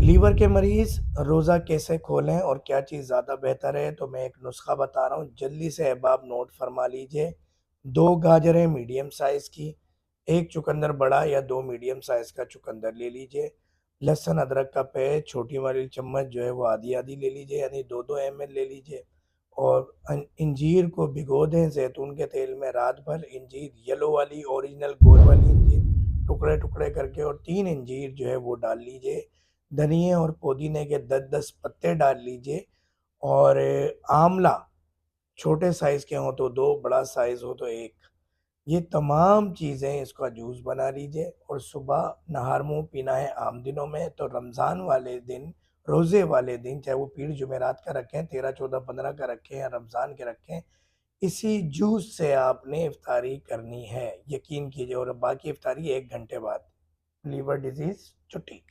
Liver के मरीज रोज़ा कैसे खोलें और क्या चीज़ ज़्यादा बेहतर है? तो मैं एक नुस्खा बता रहा हूँ, जल्दी से अहबाब नोट फरमा लीजिए। 2 गाजरें मीडियम साइज़ की, 1 चुकंदर बड़ा या 2 मीडियम साइज़ का चुकंदर ले लीजिए। लहसुन अदरक का पेस्ट छोटी वाली चम्मच जो है वो आधी-आधी ले लीजिए, यानी 2-2 एमएल ले लीजिए। और अंजीर को भिगो दें ज़ैतून के तेल में रात भर। अंजीर येलो वाली ओरिजिनल गोल वाली अंजीर टुकड़े-टुकड़े करके, और 3 अंजीर जो है वो डाल लीजिए। धनिए और पुदीने के 10-10 पत्ते डाल लीजिए। और आंवला छोटे साइज़ के हों तो 2, बड़ा साइज़ हो तो 1। ये तमाम चीज़ें इसका जूस बना लीजिए और सुबह नहार मुँह पीना है आम दिनों में। तो रमज़ान वाले दिन, रोज़े वाले दिन, चाहे वो पीर जुमेरात का रखें, 13, 14, 15 का रखें या रमज़ान के रखें, इसी जूस से आपने इफ्तारी करनी है, यकीन कीजिए। और बाकी इफ्तारी 1 घंटे बाद। लीवर डिज़ीज़ छुट्टी।